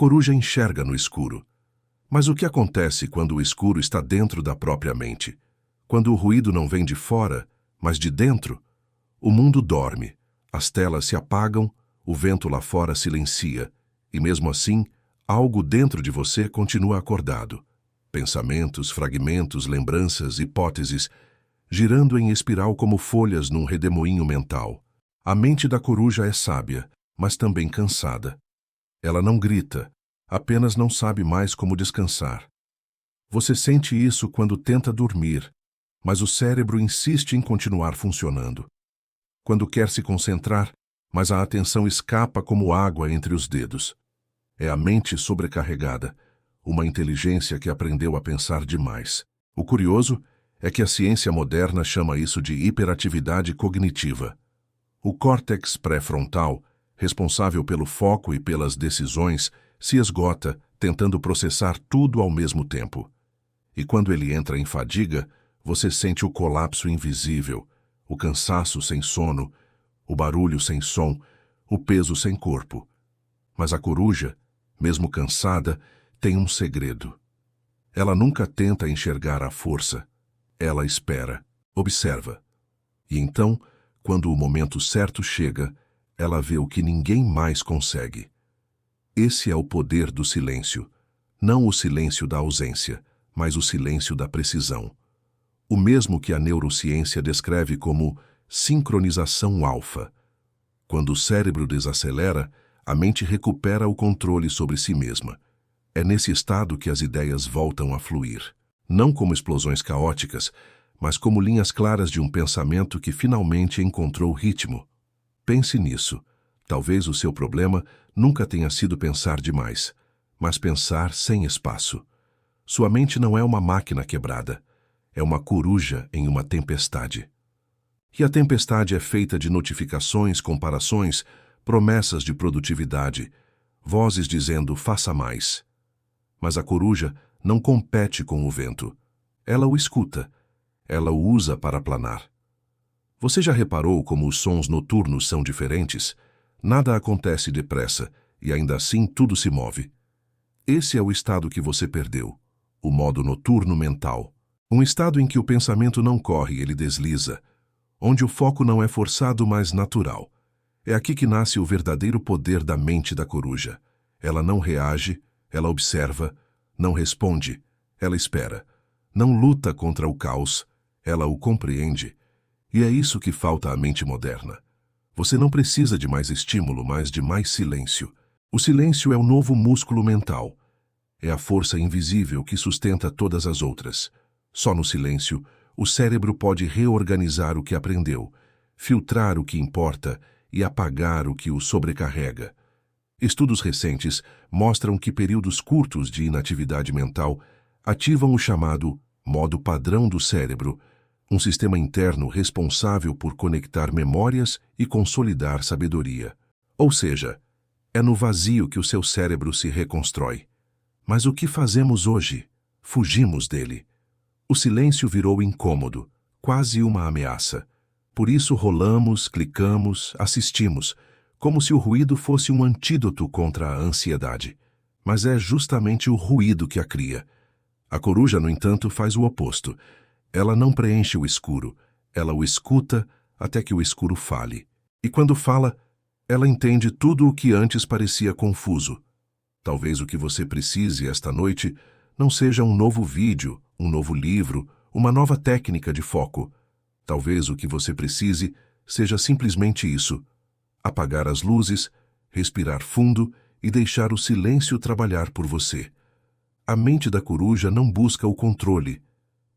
coruja enxerga no escuro. Mas o que acontece quando o escuro está dentro da própria mente? Quando o ruído não vem de fora, mas de dentro? O mundo dorme, as telas se apagam, o vento lá fora silencia, e mesmo assim, algo dentro de você continua acordado. Pensamentos, fragmentos, lembranças, hipóteses, girando em espiral como folhas num redemoinho mental. A mente da coruja é sábia, mas também cansada. Ela não grita, apenas não sabe mais como descansar. Você sente isso quando tenta dormir, mas o cérebro insiste em continuar funcionando. Quando quer se concentrar, mas a atenção escapa como água entre os dedos. É a mente sobrecarregada, uma inteligência que aprendeu a pensar demais. O curioso é que a ciência moderna chama isso de hiperatividade cognitiva. O córtex pré-frontal, responsável pelo foco e pelas decisões, se esgota tentando processar tudo ao mesmo tempo. E quando ele entra em fadiga, você sente o colapso invisível, o cansaço sem sono, o barulho sem som, o peso sem corpo. Mas a coruja, mesmo cansada, tem um segredo. Ela nunca tenta enxergar a força. Ela espera, observa. E então, quando o momento certo chega, ela vê o que ninguém mais consegue. Esse é o poder do silêncio. Não o silêncio da ausência, mas o silêncio da precisão. O mesmo que a neurociência descreve como sincronização alfa. Quando o cérebro desacelera, a mente recupera o controle sobre si mesma. É nesse estado que as ideias voltam a fluir. Não como explosões caóticas, mas como linhas claras de um pensamento que finalmente encontrou ritmo. Pense nisso. Talvez o seu problema nunca tenha sido pensar demais, mas pensar sem espaço. Sua mente não é uma máquina quebrada. É uma coruja em uma tempestade. E a tempestade é feita de notificações, comparações, promessas de produtividade, vozes dizendo faça mais. Mas a coruja não compete com o vento. Ela o escuta. Ela o usa para planar. Você já reparou como os sons noturnos são diferentes? Nada acontece depressa e ainda assim tudo se move. Esse é o estado que você perdeu, o modo noturno mental. Um estado em que o pensamento não corre, ele desliza, onde o foco não é forçado, mas natural. É aqui que nasce o verdadeiro poder da mente da coruja. Ela não reage, ela observa, não responde, ela espera. Não luta contra o caos, ela o compreende. E é isso que falta à mente moderna. Você não precisa de mais estímulo, mas de mais silêncio. O silêncio é o novo músculo mental. É a força invisível que sustenta todas as outras. Só no silêncio, o cérebro pode reorganizar o que aprendeu, filtrar o que importa e apagar o que o sobrecarrega. Estudos recentes mostram que períodos curtos de inatividade mental ativam o chamado modo padrão do cérebro, um sistema interno responsável por conectar memórias e consolidar sabedoria. Ou seja, é no vazio que o seu cérebro se reconstrói. Mas o que fazemos hoje? Fugimos dele. O silêncio virou incômodo, quase uma ameaça. Por isso rolamos, clicamos, assistimos, como se o ruído fosse um antídoto contra a ansiedade. Mas é justamente o ruído que a cria. A coruja, no entanto, faz o oposto. Ela não preenche o escuro, ela o escuta até que o escuro fale. E quando fala, ela entende tudo o que antes parecia confuso. Talvez o que você precise esta noite não seja um novo vídeo, um novo livro, uma nova técnica de foco. Talvez o que você precise seja simplesmente isso: apagar as luzes, respirar fundo e deixar o silêncio trabalhar por você. A mente da coruja não busca o controle,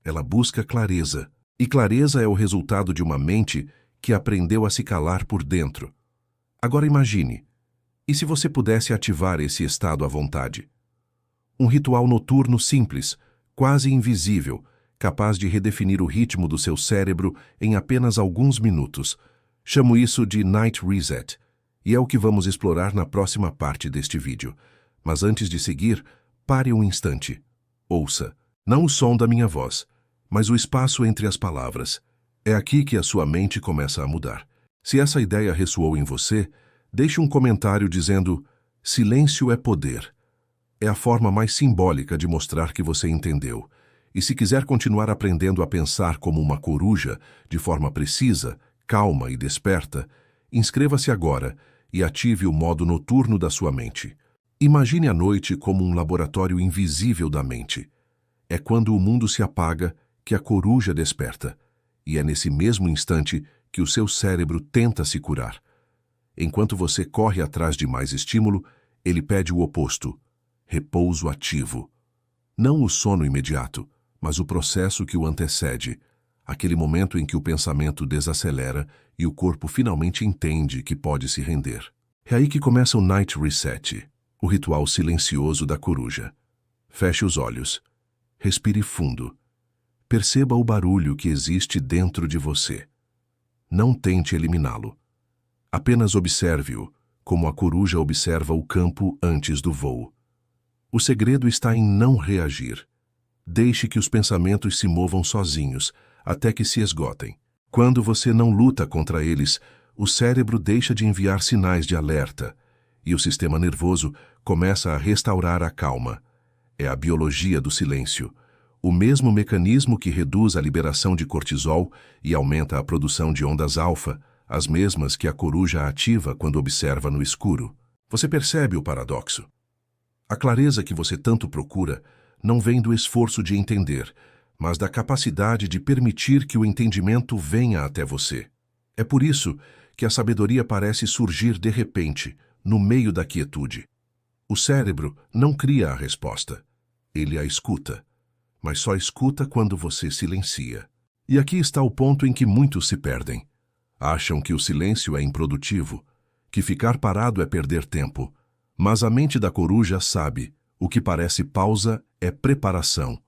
ela busca clareza. E clareza é o resultado de uma mente que aprendeu a se calar por dentro. Agora imagine, e se você pudesse ativar esse estado à vontade? Um ritual noturno simples, quase invisível, capaz de redefinir o ritmo do seu cérebro em apenas alguns minutos. Chamo isso de Night Reset, e é o que vamos explorar na próxima parte deste vídeo. Mas antes de seguir, pare um instante. Ouça, não o som da minha voz, mas o espaço entre as palavras. É aqui que a sua mente começa a mudar. Se essa ideia ressoou em você, deixe um comentário dizendo: silêncio é poder. É a forma mais simbólica de mostrar que você entendeu. E se quiser continuar aprendendo a pensar como uma coruja, de forma precisa, calma e desperta, inscreva-se agora e ative o modo noturno da sua mente. Imagine a noite como um laboratório invisível da mente. É quando o mundo se apaga que a coruja desperta, e é nesse mesmo instante que o seu cérebro tenta se curar. Enquanto você corre atrás de mais estímulo, ele pede o oposto: repouso ativo. Não o sono imediato, mas o processo que o antecede, aquele momento em que o pensamento desacelera e o corpo finalmente entende que pode se render. É aí que começa o Night Reset, o ritual silencioso da coruja. Feche os olhos. Respire fundo. Perceba o barulho que existe dentro de você. Não tente eliminá-lo. Apenas observe-o, como a coruja observa o campo antes do voo. O segredo está em não reagir. Deixe que os pensamentos se movam sozinhos, até que se esgotem. Quando você não luta contra eles, o cérebro deixa de enviar sinais de alerta, e o sistema nervoso começa a restaurar a calma. É a biologia do silêncio, o mesmo mecanismo que reduz a liberação de cortisol e aumenta a produção de ondas alfa, as mesmas que a coruja ativa quando observa no escuro. Você percebe o paradoxo? A clareza que você tanto procura não vem do esforço de entender, mas da capacidade de permitir que o entendimento venha até você. É por isso que a sabedoria parece surgir de repente, no meio da quietude. O cérebro não cria a resposta, ele a escuta, mas só escuta quando você silencia. E aqui está o ponto em que muitos se perdem. Acham que o silêncio é improdutivo, que ficar parado é perder tempo, mas a mente da coruja sabe, o que parece pausa é preparação.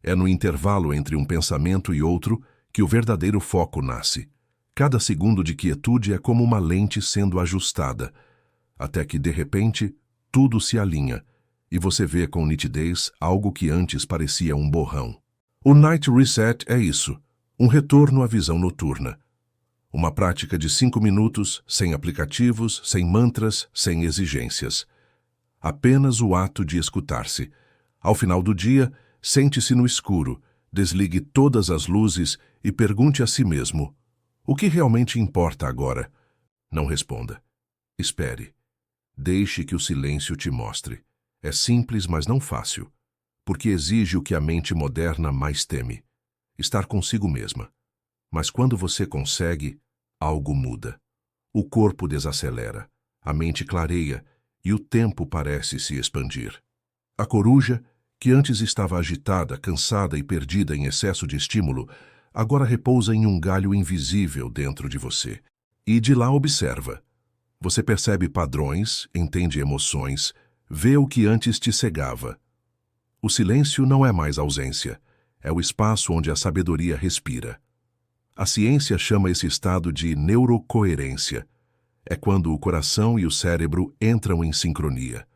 É no intervalo entre um pensamento e outro que o verdadeiro foco nasce. Cada segundo de quietude é como uma lente sendo ajustada, até que, de repente, tudo se alinha, e você vê com nitidez algo que antes parecia um borrão. O Night Reset é isso, um retorno à visão noturna. Uma prática de 5 minutos, sem aplicativos, sem mantras, sem exigências. Apenas o ato de escutar-se. Ao final do dia, sente-se no escuro, desligue todas as luzes e pergunte a si mesmo: o que realmente importa agora? Não responda. Espere. Deixe que o silêncio te mostre. É simples, mas não fácil, porque exige o que a mente moderna mais teme: estar consigo mesma. Mas quando você consegue, algo muda. O corpo desacelera, a mente clareia e o tempo parece se expandir. A coruja, que antes estava agitada, cansada e perdida em excesso de estímulo, agora repousa em um galho invisível dentro de você. E de lá observa. Você percebe padrões, entende emoções, vê o que antes te cegava. O silêncio não é mais ausência, é o espaço onde a sabedoria respira. A ciência chama esse estado de neurocoerência. É quando o coração e o cérebro entram em sincronia.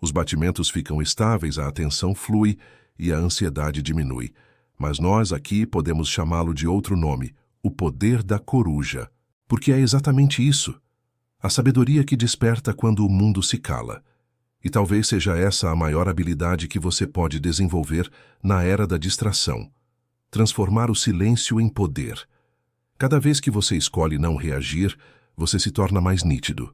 Os batimentos ficam estáveis, a atenção flui e a ansiedade diminui. Mas nós aqui podemos chamá-lo de outro nome, o poder da coruja. Porque é exatamente isso. A sabedoria que desperta quando o mundo se cala. E talvez seja essa a maior habilidade que você pode desenvolver na era da distração. Transformar o silêncio em poder. Cada vez que você escolhe não reagir, você se torna mais nítido.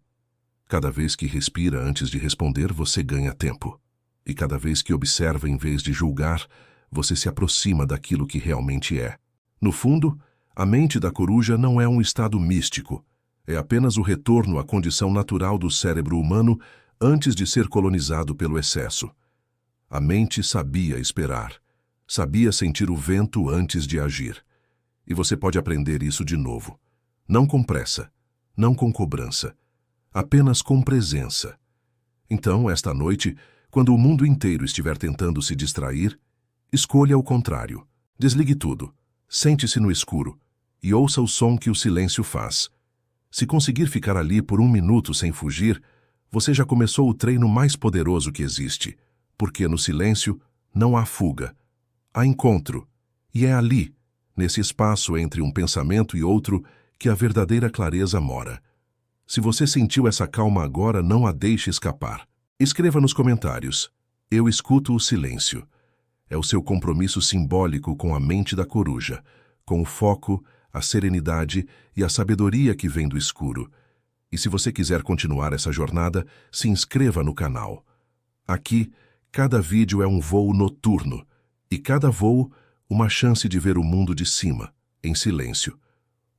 Cada vez que respira antes de responder, você ganha tempo. E cada vez que observa em vez de julgar, você se aproxima daquilo que realmente é. No fundo, a mente da coruja não é um estado místico. É apenas o retorno à condição natural do cérebro humano antes de ser colonizado pelo excesso. A mente sabia esperar. Sabia sentir o vento antes de agir. E você pode aprender isso de novo. Não com pressa, não com cobrança, apenas com presença. Então, esta noite, quando o mundo inteiro estiver tentando se distrair, escolha o contrário. Desligue tudo, sente-se no escuro e ouça o som que o silêncio faz. Se conseguir ficar ali por 1 minuto sem fugir, você já começou o treino mais poderoso que existe, porque no silêncio não há fuga, há encontro, e é ali, nesse espaço entre um pensamento e outro, que a verdadeira clareza mora. Se você sentiu essa calma agora, não a deixe escapar. Escreva nos comentários: Eu escuto o silêncio. É o seu compromisso simbólico com a mente da coruja, com o foco, a serenidade e a sabedoria que vem do escuro. E se você quiser continuar essa jornada, se inscreva no canal. Aqui, cada vídeo é um voo noturno, e cada voo, uma chance de ver o mundo de cima, em silêncio.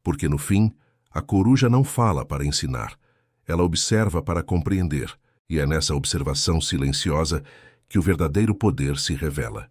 Porque no fim, a coruja não fala para ensinar, ela observa para compreender, e é nessa observação silenciosa que o verdadeiro poder se revela.